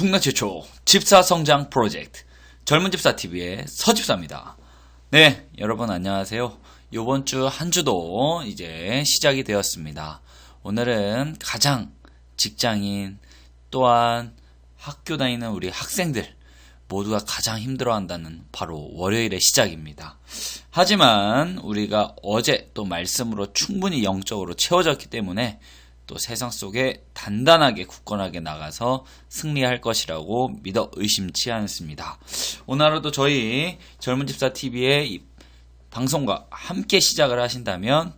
국내 최초 집사 성장 프로젝트 젊은 집사 TV의 서집사입니다. 네, 여러분 안녕하세요. 이번 주 한 주도 이제 시작이 되었습니다. 오늘은 가장 직장인 또한 학교 다니는 우리 학생들 모두가 가장 힘들어한다는 바로 월요일의 시작입니다. 하지만 우리가 어제 또 말씀으로 충분히 영적으로 채워졌기 때문에 또 세상 속에 단단하게 굳건하게 나가서 승리할 것이라고 믿어 의심치 않습니다. 오늘 하루도 저희 젊은 집사 TV의 이 방송과 함께 시작을 하신다면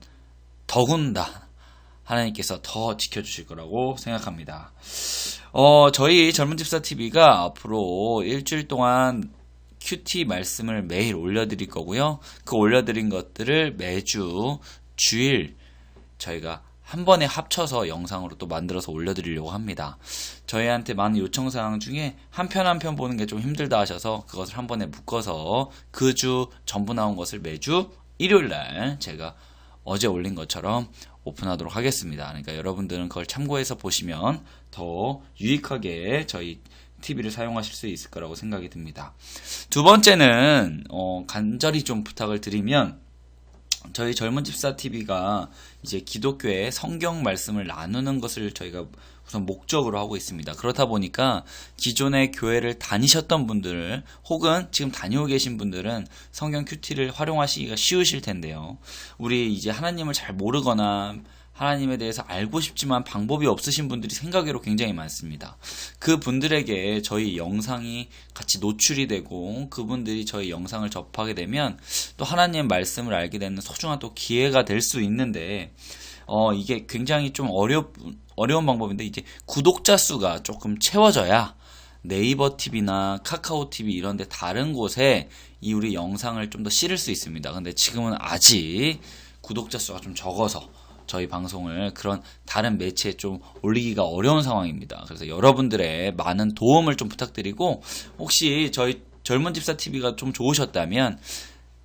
더군다 하나님께서 더 지켜주실 거라고 생각합니다. 저희 젊은 집사 TV가 앞으로 일주일 동안 큐티 말씀을 매일 올려드릴 거고요. 그 올려드린 것들을 매주 주일 저희가 한 번에 합쳐서 영상으로 또 만들어서 올려드리려고 합니다. 저희한테 많은 요청사항 중에 한 편 한 편 보는 게 좀 힘들다 하셔서 그것을 한 번에 묶어서 그 주 전부 나온 것을 매주 일요일날 제가 어제 올린 것처럼 오픈하도록 하겠습니다. 그러니까 여러분들은 그걸 참고해서 보시면 더 유익하게 저희 TV를 사용하실 수 있을 거라고 생각이 듭니다. 두 번째는 간절히 좀 부탁을 드리면 저희 젊은 집사 TV가 이제 기독교의 성경 말씀을 나누는 것을 저희가 우선 목적으로 하고 있습니다. 그렇다 보니까 기존의 교회를 다니셨던 분들 혹은 지금 다니고 계신 분들은 성경 큐티를 활용하시기가 쉬우실 텐데요. 우리 이제 하나님을 잘 모르거나 하나님에 대해서 알고 싶지만 방법이 없으신 분들이 생각외로 굉장히 많습니다. 그 분들에게 저희 영상이 같이 노출이 되고 그분들이 저희 영상을 접하게 되면 또 하나님의 말씀을 알게 되는 소중한 또 기회가 될 수 있는데 이게 굉장히 좀 어려운 방법인데 이제 구독자 수가 조금 채워져야 네이버 TV나 카카오 TV 이런 데 다른 곳에 이 우리 영상을 좀 더 실을 수 있습니다. 근데 지금은 아직 구독자 수가 좀 적어서 저희 방송을 그런 다른 매체에 좀 올리기가 어려운 상황입니다. 그래서 여러분들의 많은 도움을 좀 부탁드리고 혹시 저희 젊은 집사 TV가 좀 좋으셨다면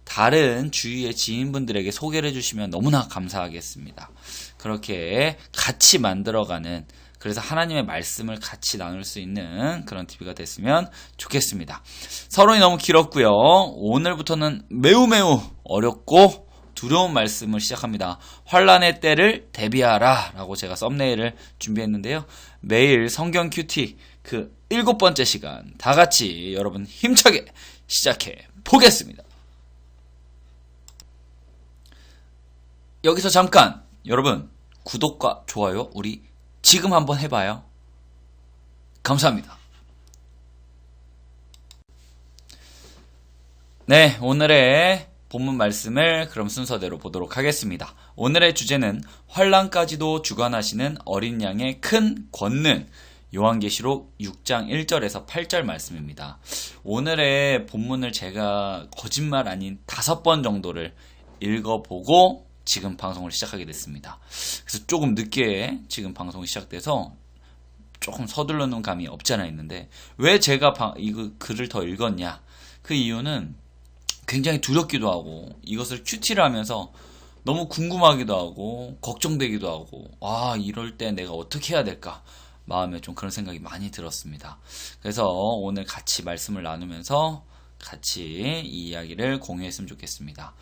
다른 주위의 지인분들에게 소개를 해주시면 너무나 감사하겠습니다. 그렇게 같이 만들어가는 그래서 하나님의 말씀을 같이 나눌 수 있는 그런 TV가 됐으면 좋겠습니다. 서론이 너무 길었고요. 오늘부터는 매우 어렵고 두려운 말씀을 시작합니다. 환난의 때를 대비하라 라고 제가 썸네일을 준비했는데요. 매일 성경 큐티 그 7번째 시간 다 같이 여러분 힘차게 시작해 보겠습니다. 여기서 잠깐 여러분 구독과 좋아요 우리 지금 한번 해봐요. 감사합니다. 네, 오늘의 본문 말씀을 그럼 순서대로 보도록 하겠습니다. 오늘의 주제는 환난까지도 주관하시는 어린 양의 큰 권능 요한계시록 6장 1절에서 8절 말씀입니다. 오늘의 본문을 제가 거짓말 아닌 5번 정도를 읽어보고 지금 방송을 시작하게 됐습니다. 그래서 조금 늦게 지금 방송이 시작돼서 조금 서둘러는 감이 없지 않아 있는데 왜 제가 이 글을 더 읽었냐? 그 이유는 굉장히 두렵기도 하고 이것을 큐티를 하면서 너무 궁금하기도 하고 걱정되기도 하고 이럴 때 내가 어떻게 해야 될까 마음에 좀 그런 생각이 많이 들었습니다. 그래서 오늘 같이 말씀을 나누면서 같이 이 이야기를 공유했으면 좋겠습니다.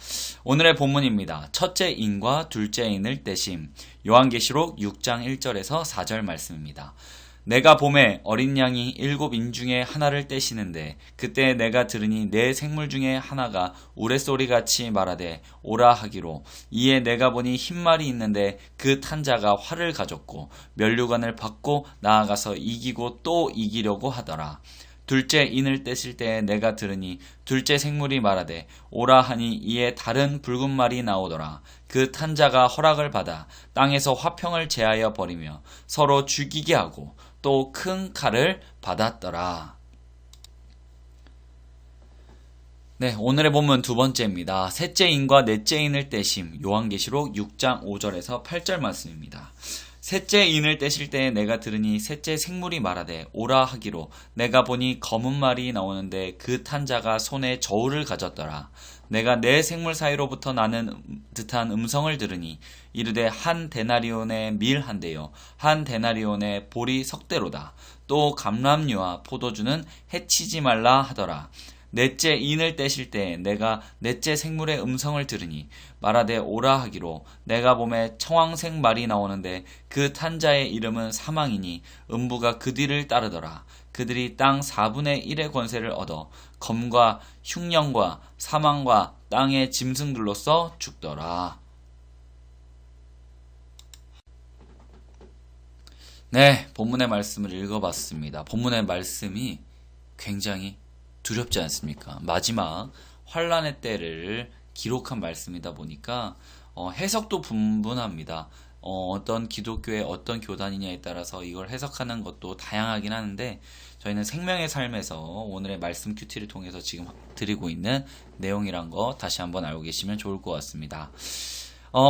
오늘의 본문입니다. 첫째 인과 둘째 인을 떼심 요한계시록 6장 1절에서 4절 말씀입니다. 내가 봄에 어린 양이 7인 중에 하나를 떼시는데 그때 내가 들으니 네 생물 중에 하나가 우레소리같이 말하되 오라 하기로 이에 내가 보니 흰말이 있는데 그 탄자가 활을 가졌고 면류관을 받고 나아가서 이기고 또 이기려고 하더라. 둘째 인을 떼실 때에 내가 들으니 둘째 생물이 말하되 오라 하니 이에 다른 붉은 말이 나오더라. 그 탄자가 허락을 받아 땅에서 화평을 제하여 버리며 서로 죽이게 하고 또 큰 칼을 받았더라. 네, 오늘의 본문 두 번째입니다. 셋째 인과 넷째 인을 떼심 요한계시록 6장 5절에서 8절 말씀입니다. 셋째 인을 떼실 때에 내가 들으니 셋째 생물이 말하되 오라 하기로 내가 보니 검은 말이 나오는데 그 탄자가 손에 저울을 가졌더라. 내가 내 생물 사이로부터 나는 듯한 음성을 들으니 이르되 한 데나리온의 밀 한 대요 한 데나리온의 보리 석 대로다. 또 감람류와 포도주는 해치지 말라 하더라. 넷째 인을 떼실 때 내가 넷째 생물의 음성을 들으니 말하되 오라 하기로 내가 봄에 청황색 말이 나오는데 그 탄자의 이름은 사망이니 음부가 그 뒤를 따르더라. 그들이 땅 4분의 1의 권세를 얻어 검과 흉령과 사망과 땅의 짐승들로서 죽더라. 네, 본문의 말씀을 읽어봤습니다. 본문의 말씀이 굉장히 두렵지 않습니까? 마지막 환란의 때를 기록한 말씀이다 보니까 해석도 분분합니다. 어떤 기독교의 어떤 교단이냐에 따라서 이걸 해석하는 것도 다양하긴 하는데 저희는 생명의 삶에서 오늘의 말씀 큐티를 통해서 지금 드리고 있는 내용이란 거 다시 한번 알고 계시면 좋을 것 같습니다.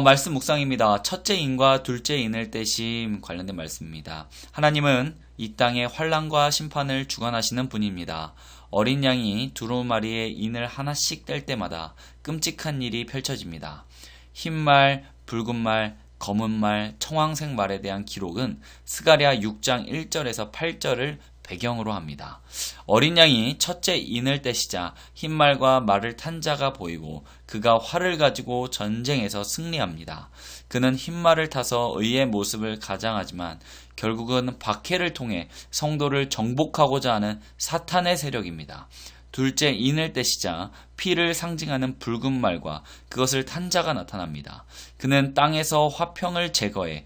말씀 묵상입니다. 첫째 인과 둘째 인을 떼심 관련된 말씀입니다. 하나님은 이 땅의 환란과 심판을 주관하시는 분입니다. 어린 양이 두루마리의 인을 하나씩 뗄 때마다 끔찍한 일이 펼쳐집니다. 흰 말, 붉은 말, 검은 말, 청황색 말에 대한 기록은 스가랴 6장 1절에서 8절을 배경으로 합니다. 어린 양이 첫째 인을 떼시자 흰 말과 말을 탄 자가 보이고 그가 활을 가지고 전쟁에서 승리합니다. 그는 흰 말을 타서 의의 모습을 가장하지만 결국은 박해를 통해 성도를 정복하고자 하는 사탄의 세력입니다. 둘째 인을 떼시자 피를 상징하는 붉은 말과 그것을 탄 자가 나타납니다. 그는 땅에서 화평을 제거해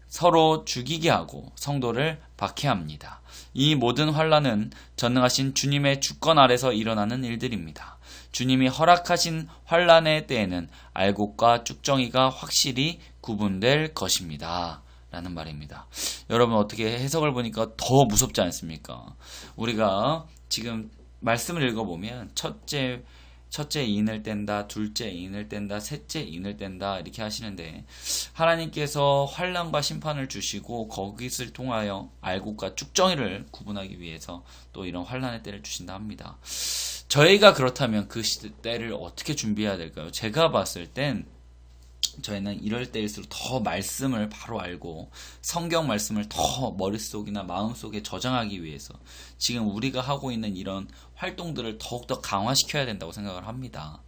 서로 죽이게 하고 성도를 박해합니다. 이 모든 환란은 전능하신 주님의 주권 아래서 일어나는 일들입니다. 주님이 허락하신 환란의 때에는 알곡과 쭉정이가 확실히 구분될 것입니다. 라는 말입니다. 여러분 어떻게 해석을 보니까 더 무섭지 않습니까? 우리가 지금 말씀을 읽어보면 첫째 인을 뗀다, 둘째 인을 뗀다, 셋째 인을 뗀다 이렇게 하시는데 하나님께서 환난과 심판을 주시고 거기를 통하여 알곡과 쭉정이를 구분하기 위해서 또 이런 환난의 때를 주신다 합니다. 저희가 그렇다면 그 때를 어떻게 준비해야 될까요? 제가 봤을 땐 저희는 이럴 때일수록 더 말씀을 바로 알고 성경 말씀을 더 머릿속이나 마음속에 저장하기 위해서 지금 우리가 하고 있는 이런 활동들을 더욱더 강화시켜야 된다고 생각을 합니다.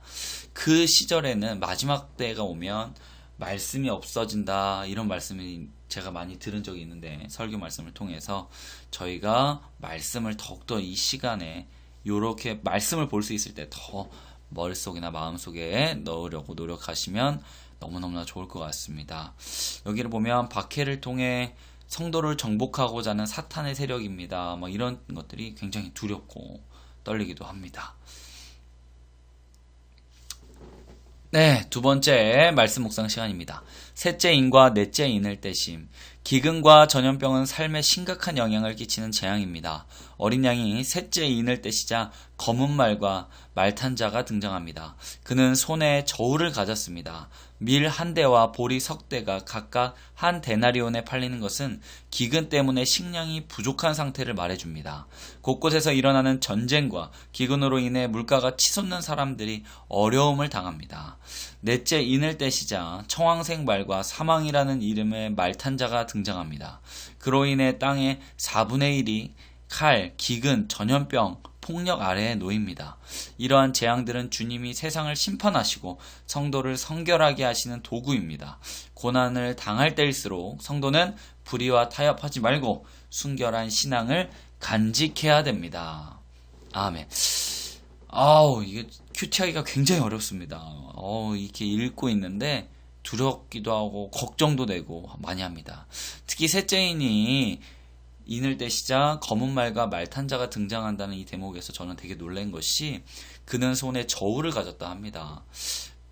그 시절에는 마지막 때가 오면 말씀이 없어진다 이런 말씀이 제가 많이 들은 적이 있는데 설교 말씀을 통해서 저희가 말씀을 더욱더 이 시간에 이렇게 말씀을 볼 수 있을 때 더 머릿속이나 마음속에 넣으려고 노력하시면 너무너무나 좋을 것 같습니다. 여기를 보면 박해를 통해 성도를 정복하고자 하는 사탄의 세력입니다. 이런 것들이 굉장히 두렵고 떨리기도 합니다. 네, 두 번째 말씀 묵상 시간입니다. 셋째 인과 넷째 인을 떼심. 기근과 전염병은 삶에 심각한 영향을 끼치는 재앙입니다. 어린 양이 셋째 인을 떼시자 검은 말과 말탄 자가 등장합니다. 그는 손에 저울을 가졌습니다. 밀 한 대와 보리 석 대가 각각 한 데나리온에 팔리는 것은 기근 때문에 식량이 부족한 상태를 말해줍니다. 곳곳에서 일어나는 전쟁과 기근으로 인해 물가가 치솟는 사람들이 어려움을 당합니다. 넷째 인을 떼시자 청황색 말과 사망이라는 이름의 말탄 자가 등장합니다. 그로 인해 땅의 4분의 1이 칼, 기근, 전염병, 폭력 아래에 놓입니다. 이러한 재앙들은 주님이 세상을 심판하시고 성도를 성결하게 하시는 도구입니다. 고난을 당할 때일수록 성도는 불의와 타협하지 말고 순결한 신앙을 간직해야 됩니다. 아멘. 이게 큐티하기가 굉장히 어렵습니다. 이렇게 읽고 있는데 두렵기도 하고 걱정도 되고 많이 합니다. 특히 셋째인이 인을 떼시자 검은 말과 말탄 자가 등장한다는 이 대목에서 저는 되게 놀란 것이 그는 손에 저울을 가졌다 합니다.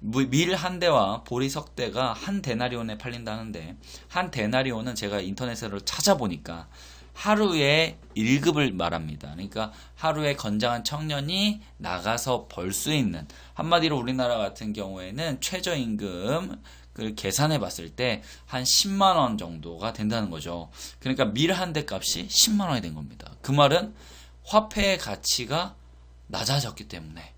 밀 한 대와 보리 석 대가 한 데나리온에 팔린다는데 한 데나리온은 제가 인터넷으로 찾아보니까 하루에 1급을 말합니다. 그러니까 하루에 건장한 청년이 나가서 벌 수 있는, 한마디로 우리나라 같은 경우에는 최저임금 그 계산해 봤을 때 한 10만 원 정도가 된다는 거죠. 그러니까 밀 한 대 값이 10만 원이 된 겁니다. 그 말은 화폐의 가치가 낮아졌기 때문에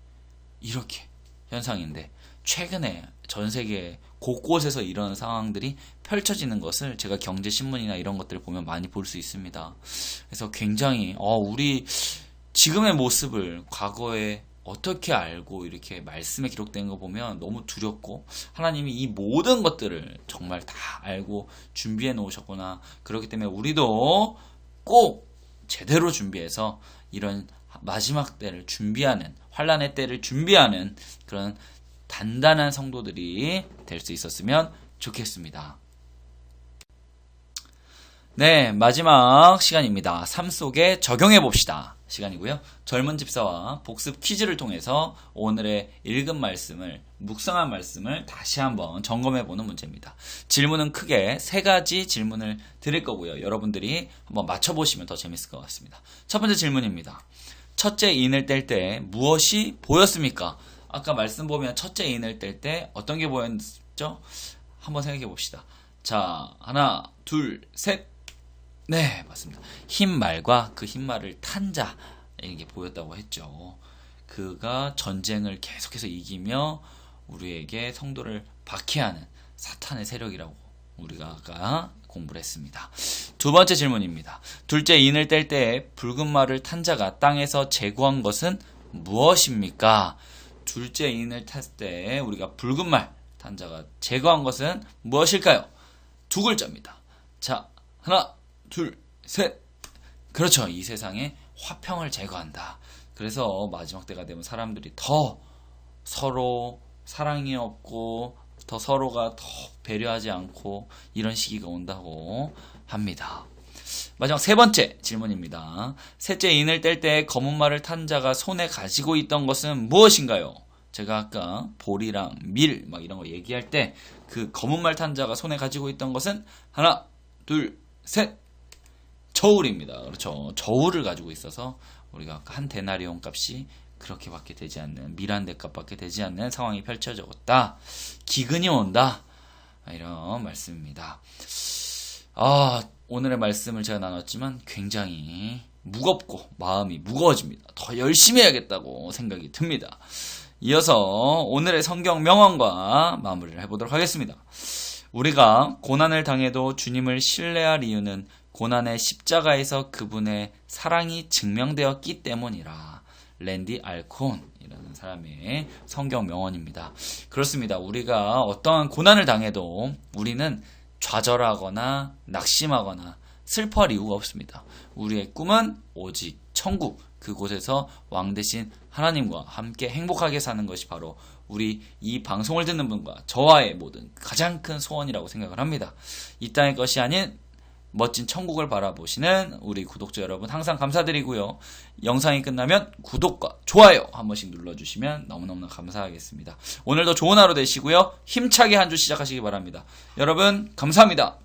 이렇게 현상인데 최근에 전 세계 곳곳에서 이런 상황들이 펼쳐지는 것을 제가 경제신문이나 이런 것들을 보면 많이 볼 수 있습니다. 그래서 굉장히 우리 지금의 모습을 과거에 어떻게 알고 이렇게 말씀에 기록된 거 보면 너무 두렵고, 하나님이 이 모든 것들을 정말 다 알고 준비해 놓으셨구나. 그렇기 때문에 우리도 꼭 제대로 준비해서 이런 마지막 때를 준비하는, 환란의 때를 준비하는 그런 단단한 성도들이 될 수 있었으면 좋겠습니다. 네, 마지막 시간입니다. 삶 속에 적용해 봅시다 시간이고요. 젊은 집사와 복습 퀴즈를 통해서 오늘의 읽은 말씀을, 묵상한 말씀을 다시 한번 점검해 보는 문제입니다. 질문은 크게 3가지 질문을 드릴 거고요. 여러분들이 한번 맞춰보시면 더 재밌을 것 같습니다. 첫 번째 질문입니다. 첫째 인을 뗄 때 무엇이 보였습니까? 아까 말씀 보면 첫째 인을 뗄 때 어떤 게 보였죠? 한번 생각해 봅시다. 자, 하나, 둘, 셋. 네, 맞습니다. 흰 말과 그 흰 말을 탄 자, 이게 보였다고 했죠. 그가 전쟁을 계속해서 이기며 우리에게 성도를 박해하는 사탄의 세력이라고 우리가 아까 공부를 했습니다. 두 번째 질문입니다. 둘째 인을 뗄 때 붉은 말을 탄 자가 땅에서 제거한 것은 무엇입니까? 둘째 인을 탔을 때 우리가 붉은 말 탄 자가 제거한 것은 무엇일까요? 2글자입니다. 자, 하나, 둘, 셋. 그렇죠. 이 세상에 화평을 제거한다. 그래서 마지막 때가 되면 사람들이 더 서로 사랑이 없고 더 서로가 더 배려하지 않고 이런 시기가 온다고 합니다. 마지막 3번째 질문입니다. 셋째 인을 뗄 때 검은 말을 탄 자가 손에 가지고 있던 것은 무엇인가요? 제가 아까 볼이랑 밀 막 이런 거 얘기할 때 그 검은 말 탄 자가 손에 가지고 있던 것은 하나, 둘, 셋. 저울입니다. 그렇죠. 저울을 가지고 있어서 우리가 한 데나리온 값이 그렇게밖에 되지 않는, 밀 한 대값밖에 되지 않는 상황이 펼쳐졌다. 기근이 온다. 이런 말씀입니다. 오늘의 말씀을 제가 나눴지만 굉장히 무겁고 마음이 무거워집니다. 더 열심히 해야겠다고 생각이 듭니다. 이어서 오늘의 성경 명언과 마무리를 해보도록 하겠습니다. 우리가 고난을 당해도 주님을 신뢰할 이유는 고난의 십자가에서 그분의 사랑이 증명되었기 때문이라. 랜디 알콘이라는 사람의 성경 명언입니다. 그렇습니다. 우리가 어떠한 고난을 당해도 우리는 좌절하거나 낙심하거나 슬퍼할 이유가 없습니다. 우리의 꿈은 오직 천국, 그곳에서 왕 대신 하나님과 함께 행복하게 사는 것이 바로 우리 이 방송을 듣는 분과 저와의 모든 가장 큰 소원이라고 생각을 합니다. 이 땅의 것이 아닌 멋진 천국을 바라보시는 우리 구독자 여러분 항상 감사드리고요. 영상이 끝나면 구독과 좋아요 한 번씩 눌러주시면 너무너무 감사하겠습니다. 오늘도 좋은 하루 되시고요. 힘차게 한 주 시작하시기 바랍니다. 여러분 감사합니다.